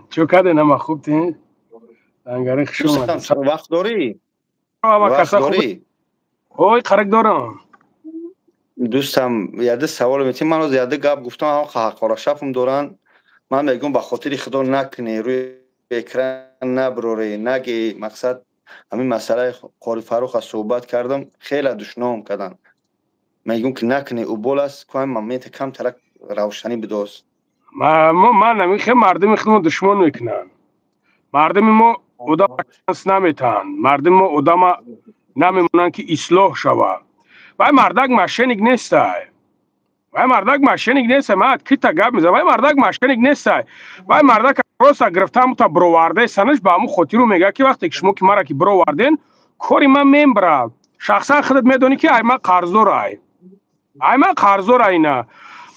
چو کده نما خوب تی انگاره خشوم دوستم وقت داری؟ آوا وقت کسا خوب داری؟ اوی خرک دارم دوستم یاده سوال میتونم من از یاده گپ گفتم اما حقارا شفم دوران من میگم به خاطر خدا نکنی روی اکران نبروری نگی مقصد همین مسئله قاری فروخ صحبت کردم خیلی دشنام کردن میگم که نکنی او بول است که من میت کم ترک روشنی بدوست من نمیخه مردم خودمو دشمن میکنن مردم ما اودا شانس نمیتن مردم ما اودا ما نمیمونن که اصلاح شوه وای مردک مشنگ نیستای وای مردک مشنگ نیست ما کی تا گپ میزه وای مردک مشنگ نیستای وای مردک روسا گرفتم تا بروارده سنش با مو خاطر رو میگه که وقتی که شما که مرا که بروواردین کاری من ممبر شخصا خودت میدونی که ای ما قرضدار ای من قرضدار اینا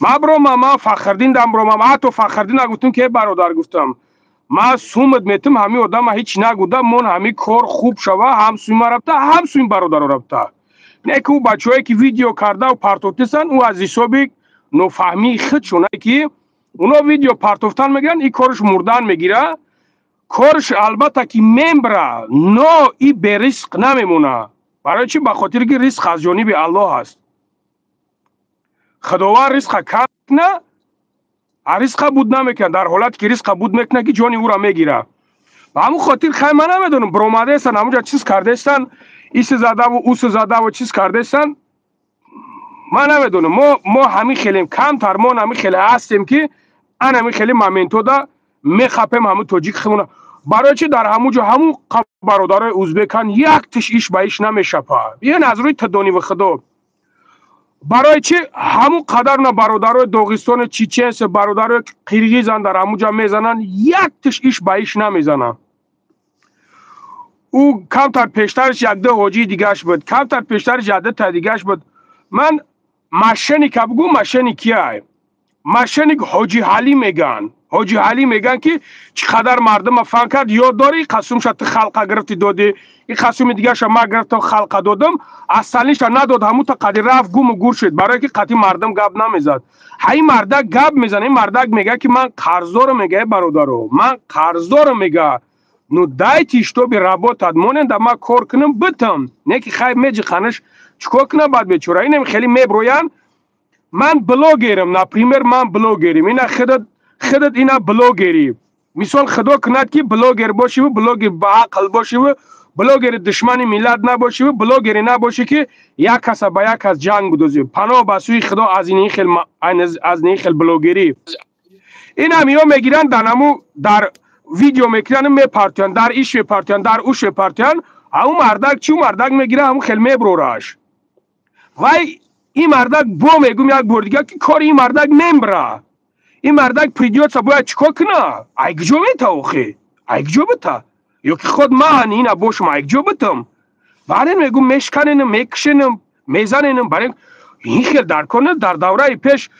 ما برو ما فخردین دم برو ما تو فخردین نگفتم که برادر گفتم ما سومت میتم همین آدم هیچ نگودم من همین کار خوب شوه هم سوی ما رفته هم سوی برادر رفته نه که او بچه‌ای که ویدیو کرده و پارتوتیسن او از حسابی نفهمی خودشونه که اونا ویدیو پارتوفتن میگن این کارش مردن میگیره کارش البته که ممبره نو این به ریسک نمیمونه برای چی به خاطر که ریسک از جانب الله هست خداوند ریسک کم نه ریسک بود نمیکنه در حالت که ریسک بود میکنه که جانی او را میگیره و همون خاطر خیلی من نمیدونم بروماده استن همونجا چیز کرده استن ایس زده و اوس زده و چیز کرده استن من نمیدونم ما همین خیلی کم تر ما همین خیلی هستیم که ان همین خیلی مومنتو دا میخپیم همون توجیک خمونه برای چی در همونجا همون برادرای ازبکان یک تش ایش به ایش نمیشپه یه نظروی تدانی و خدا برای چی همون قدر نه برادرای داغستان چیچنس برادرای قرقیزن در همونجا میزنن یک تش ایش به ایش نمیزنن او کمتر پیشترش یک ده حاجی دیگهش بود کمتر پیشترش یک ده تا دیگهش بود من مشنی که بگو مشنی کیه مشنی حاجی حالی میگن حاجی حالی میگن که چقدر مردم فهم کرد یاد داری قسم شد خلقه گرفتی دادی این قسم دیگه شما ما گرفتم خلقه دادم اصلیش نداد همون تا قدر رفت گم و گور شد برای که قطعی مردم گپ نمیزد هی مردک گپ میزنه این مردک میگه که من قرضدار میگه برادرو من قرضدار میگه نو دایتیش تو بی رابطت مونند ما کار کنم بتم نه که خیلی میجی خانش چکو کنم بعد بیچاره اینم خیلی میبروین من بلوگرم نپریمر من بلوگریم اینا خودت اینا بلوگری مثال خدا کند که بلوگر باشی و بلوگر با عقل باشی و بلوگر دشمن ملت نباشی و بلوگری نباشی که یک کس با یک کس جنگ بدوزی پناه به سوی خدا از این خیل از این خیل بلوگری این همیا میگیرن در ویدیو میکنن میپارتیان در ایش میپارتیان در اوش میپارتیان همون مردک چی مردک میگیره همون خیل میبروراش وای این مردک بو میگم یک بار دیگه که کار این مردک نمیبره این مردک پریدیوت باید چیکار کنه ایگجو میتا اوخی ایگجو بتا یا که خود من اینا باشم ایگجو بتم برای میگم میشکننم میکشنم میزننم برای این خیلی در کنه در دوره پیش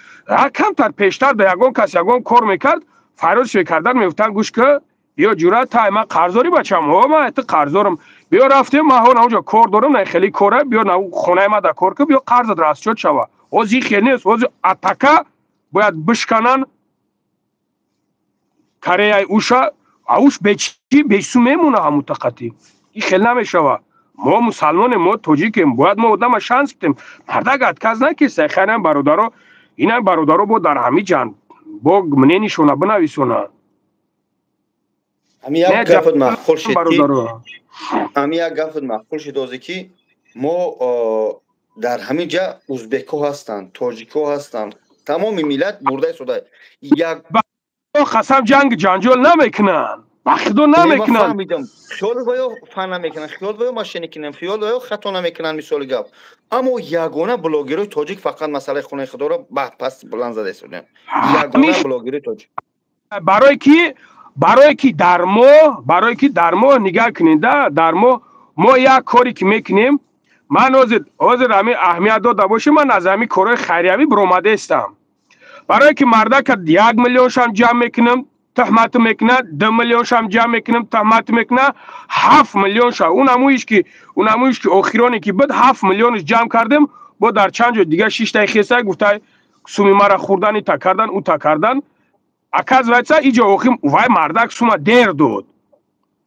کمتر پیشتر در یگان کس یگان کار میکرد فیروز کردن میفتن گوش که بیا جورت تا من قرضداری بچم من ات قرضدارم بیا رفتیم ما اونجا کار دارم نه خیلی کاره بیا نه خونه ما در کار که بیا قرض راست شد شوا اوزی خیلی نیست اوزی اتاکا باید بشکنن کاره اوشا اوش بچی بیسو میمونه همون تقتی این خیلی نمیشوه ما مسلمان ما توجیکیم باید ما آدم شانس کتیم مردک اتکاز نکیسته خیلی برادرها اینا برادرها با در همی جان با منینشونه بنویسونه امی یک گفت معقول شد امی یک گفت معقول شد که ما در همه جا ازبکو هستند تاجیکو هستند تمام ملت برده شده یک قسم جنگ جنجال نمیکنن بخدو نمیکنن فهمیدم خیال باید فن نمیکنن خیال باید ماشین کنن خیال باید خطا نمیکنن مثال گفت اما یگانه بلاگرای تاجیک فقط مسئله خونه خدا را پس بلند زده شدن یگانه بلاگرای تاجیک برای کی در ما نگاه کنید در ما یک کاری که میکنیم من حاضر همین اهمیت داده باشم من از همین کارهای خیریوی بروماده استم برای که مردک 1 میلیون شم جمع میکنم تهمت میکنه 2 میلیون شم جمع میکنم تهمت میکنه 7 میلیون شم اون همونیش که آخرانی که بعد 7 میلیونش جمع کردیم با در چند جا دیگه 6 تا خیسه گفته سومی مرا خوردن تا کردن او تا کردن оказывается иҷо оқим вай мардак сума дер дод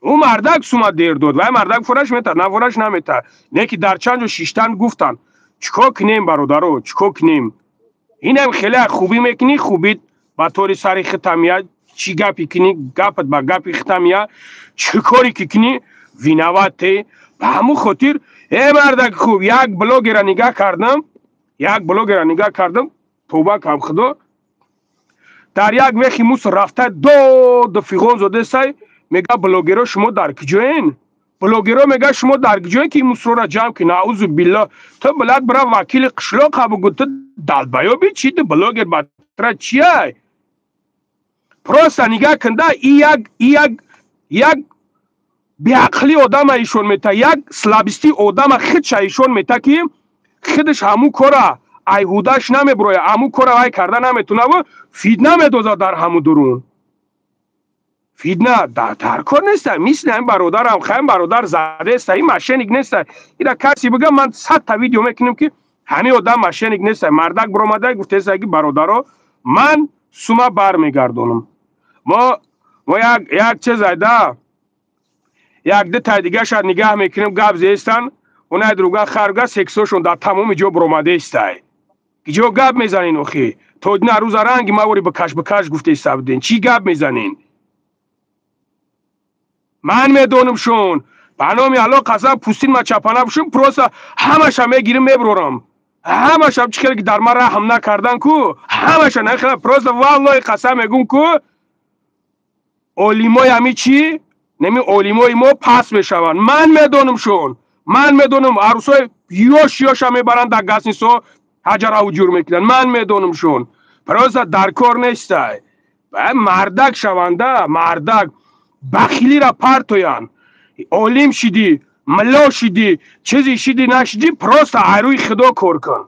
او مردک سومد دیر داد و مردک فرش میتد نه فرش نمیتد نه که در چند و شیشتن گفتن چکو کنیم برادرو چکو کنیم اینم خیلی خوبی میکنی خوبی با طور سری ختمیه چی گپی کنی گپت با گپی ختمیه چی کاری که کنی وینوته به همون خاطر ای مردک خوب یک بلوگ را نگاه کردم توبه کم خدا در یک وقتی موس رفته دو فیغون زده سای میگه بلوگرها شما در کجاین بلوگرها میگه شما در کجاین که موس رو را جمع کنی اعوذ بالله تو بلد برا وکیل قشلاق بگو تو دلبیا بی چی تو بلوگر بطره چیه پروسا نگاه کنده یک بیعقلی آدم ایشون میته یک سلابستی آدم خودش ایشون میته که خودش همو کاره ایهودش نمیبروه همو کاره وای کرده نمیتونه و فیدنه میدوزه در همو درون فیدنه در کار نیست مثل این برادرم خیلی برادر زده است این مشنیک نیست اینا کسی بگه من 100 تا ویدیو میکنم که همه آدم مشنیک نیست مردک برآمده گفته است که برادرها من سوما برمیگردونم ما یک چیز ایده یک ده تا دیگه شاید نگاه میکنیم گپ زیستن اونای دروگه خرگه سکسوشون در تمام جا برآمده است جو گپ میزنین اخی تو نه روز رنگ ما وری بکش گفته است بدین چی گپ میزنین من میدونم شون بنامی الله قسم پوستین ما چپانه بشون پروسا همش هم میگیرم میبرورم همش هم چیکار که در ما رحم نکردن کو همش نخلا پروسا والله قسم میگم کو اولیمای همی چی نمی اولیمای ما پس میشون من میدونم شون من میدونم عروسای یوش هم میبرن در گسنیسو حجر او جور میکنن من میدونم شون پروسا در کار نیسته مردک شونده مردک بخیلی را پرتویان علیم شدی ملا شدی چیزی شدی نشدی پروستا عروی خدا کار کن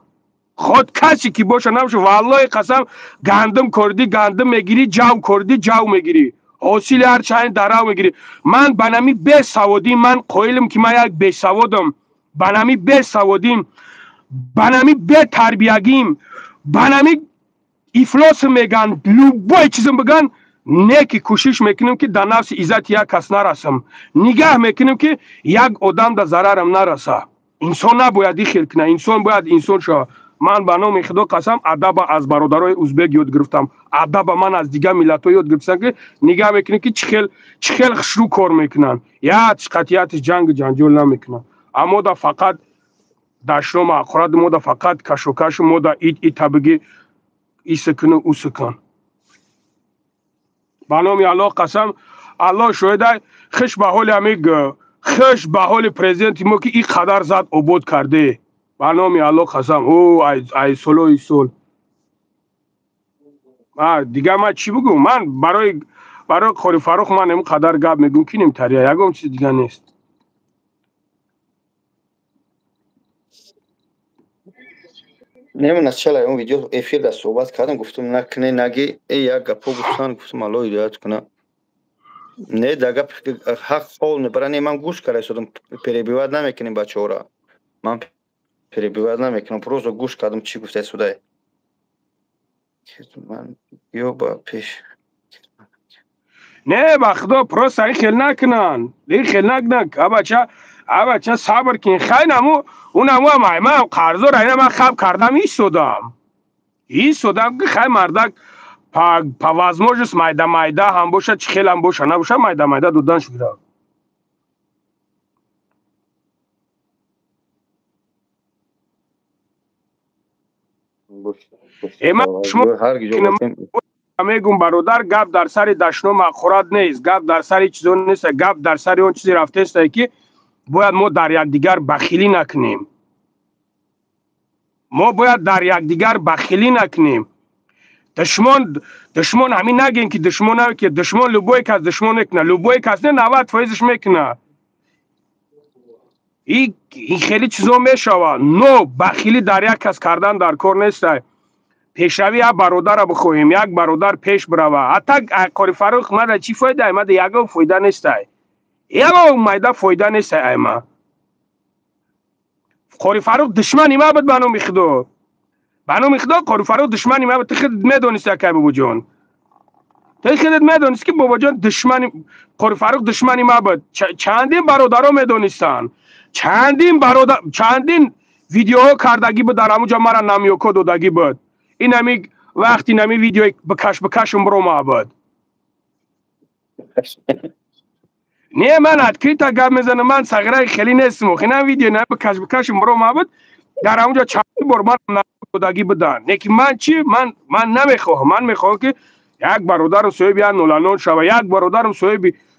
خود کسی که باشه نباشه والله قسم گندم کردی گندم میگیری جو کردی جو میگیری حاصل هر چند درو میگیری من بنامی به سوادی من قایلم که من یک به سوادم بنامی به سوادیم بنامی به تربیگیم بنامی افلاس میگن لوبای چیزم بگن نه که کوشش میکنیم که در نفس عزت یک کس نرسم نگاه میکنیم که یک آدم در ضررم نرسه انسان نباید این خیل کنه انسان باید انسان شو من به نام خدا قسم ادب از برادرای ازبک یاد گرفتم ادب من از دیگه ملت ها یاد گرفتم که نگاه میکنیم که چه خیل خشرو کار میکنن یا قطعیت جنگ جنجال نمیکنن اما دا فقط دشنام آخرت ما دا فقط کش و کش ما دا ایت تبگی ای سکن و او سکن بنامی الله قسم الله شاهده خش به حال امیگ خش به حال پرزیدنت ما که این قدر زد عبود کرده بنامی الله قسم او ای سولو ای سول دیگه من چی بگم من برای خوری فروخ من این قدر گپ میگم که نمیتریه یکم چیز دیگه نیست نمیدونم چرا اون ویدیو افیر در صحبت کردم گفتم نکنه نگی یک گپو گفتم الله هدایت کنه نه داگه حق قول نبرانی من گوش کرده شدم پریبیواد نمیکنیم بچه را من پریبیواد نمیکنم پروز گوش کردم چی گفته شده من یو با پیش نه بخدا پروز این خیل نکنن این خیل نکنن بچه صبر کن خیلی نمو اونمو من قرضو را اینه من خب کردم این سودم که خیلی مردک pa возможность майда ham boša chkhel ham boša naboša майда dodan shugida میگم برادر گپ در سر دشنام اخرات نیست گپ در سر چیزا نیست گپ در سر اون چیزی رفته است که باید ما در یکدیگر بخیلی نکنیم دشمن همین نگین که دشمن لوبوی کس دشمن نکنه لوبوی کس نه 90% میکنه این خیلی چیزا میشوه نو بخیلی در یک کس کردن در کار نیست پیشروی یک برادر را بخواهیم یک برادر پیش بروه حتی کاری فروخ من چی فایده ایمه یک فایده نیست یک مایده فایده نیست ایمه کاری فروخ دشمن ایمه بود بنو میخدو قاری فروخ دشمنی ما بتخد میدونست که بو جون تو خودت میدونستی که بابا جان دشمنی قاری فاروق دشمنی ما بود. چندین برادرها میدونستن، چندین ویدیوها کردگی بود در همونجا مرا نمیوکو دادگی بود. این همی وقتی نمی ویدیو بکش برو ما بود. نه من ادکری تا گپ میزنم، من صغیره خیلی نیستم. خیلی ویدیو نه بکش برو ما بود در همونجا چندین بار من دادگی بودن. نیکی من چی من نمیخوام، من میخوام که یک برادرم صاحب نولانون شوه، یک برادرم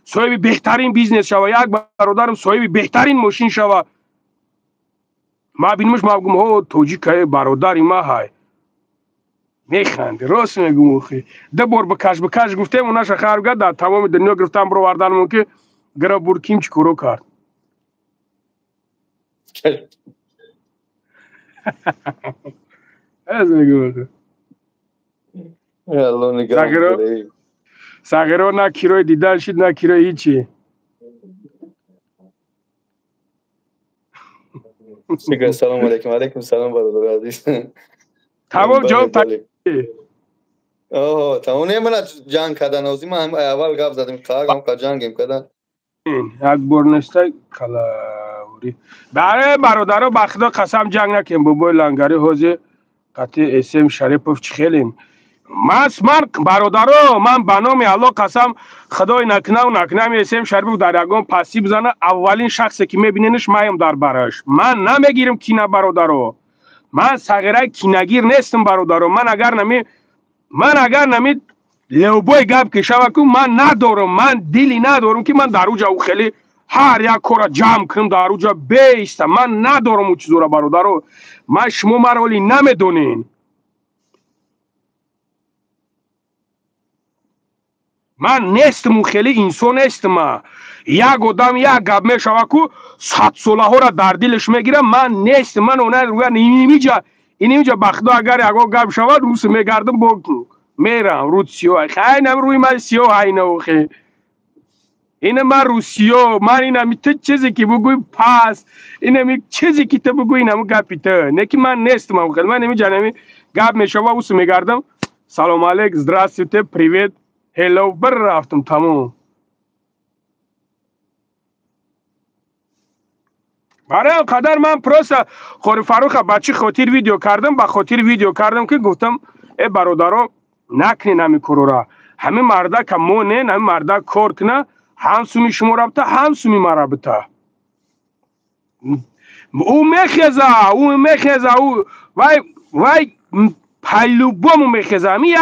صاحب بهترین بیزنس شوه، یک برادرم صاحب بهترین ماشین شوه. ما بینمش ما بگم او توجی که برادری ما های میخنده. راست میگم اخی ده بار بکش گفتم اوناش خرگه در تمام دنیا گرفتم برو وردنمون که گرا بورکیم چی کرو کرد. از میگم اخی ساغره نه کیروی دیدن شد نه کیروی هیچی. سلام علیکم. علیکم سلام برادر عزیز. تمام جواب تاکی تمام نمی‌مونه جنگ کردن اوزی ما اول گپ زدیم که جنگیم کردن یک بار نسته کلاوری برای برادرها بخدا قسم جنگ نکیم بابای لنگری حوزی قطعی اسم شریفوف چخیلیم. من برادرها من بنام الله قسم خدای نکنم اسم شریفوف در یگان پسی بزنه اولین شخصی که میبینینش مایم در براش. من نمیگیرم کینه برادرها، من صغیره کینگیر نیستم برادرها. من اگر نمی لوبای گپ که شوه که من ندارم، من دیلی ندارم که من در اوجا او خیلی هر یک کار جمع کنم در اوجا بیستم. من ندارم او چیزو را برادرها. من شما مرولی نمیدونین. من نیستم خیلی انسان نیستم. یک آدم یک گپ میشوه که 100 ساله ها را در دلش میگیرم. من نیستم. من اونه روی اینجا بخدا اگر یک گپ شود روس میگردم با میرم رو سیاه خیلی روی من سیاه هی نوخه اینه من رو سیاه من اینمی تو چیزی که بگوی پس اینمی چیزی که تو بگوی اینمو گپی تو نه که من نیستم. خیلی من نمی جانمی گپ میشوه روس میگردم سلام علیک здравствуйте привет هلو بر رفتم تمام. برای قدر من پروسا قاری فاروق بچه خاطر ویدیو کردم، با خاطر ویدیو کردم که گفتم ای برادرها نکنین همی کرو را. همه مرده که ما نه همه مرده کار کنه همسومی شما رابطه همسومی ما رابطه. او میخیزه او وای پلو بامو میخیزه. همی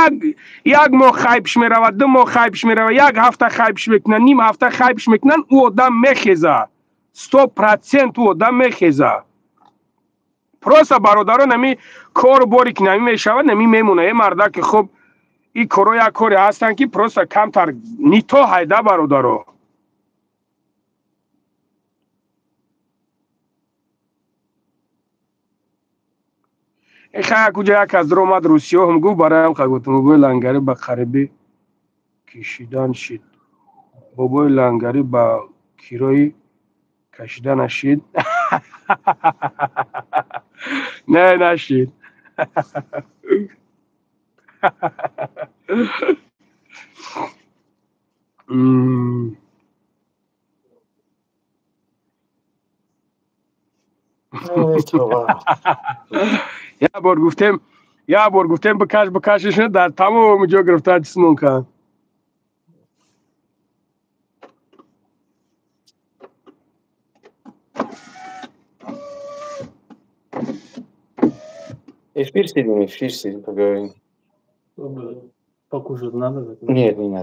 یک ماه خیبش میرود، 2 ماه خیبش میرود، 1 هفته خیبش میکنن، نیم هفته خیبش میکنن. او آدم میخیزه 100% او آدم میخیزه. پروسا برادران نمی کار باری که نمی میشود نمی میمونه. یه مرده که خب این کارو یک کاری هستن که پروسا کمتر نیتا هایده برادرها. این خیلی کجا یک از در اومد روسیه هم گو برای هم خواهد بابای لنگری با خریبی کشیدن شید. بابای لنگری با کیروی کشیدن نشید. نه نشید. یا بار گفتم بکشش در تمام جا گرفتن جسمون کن. Ефир сидим, поговорим. Покушать надо? Нет, не надо.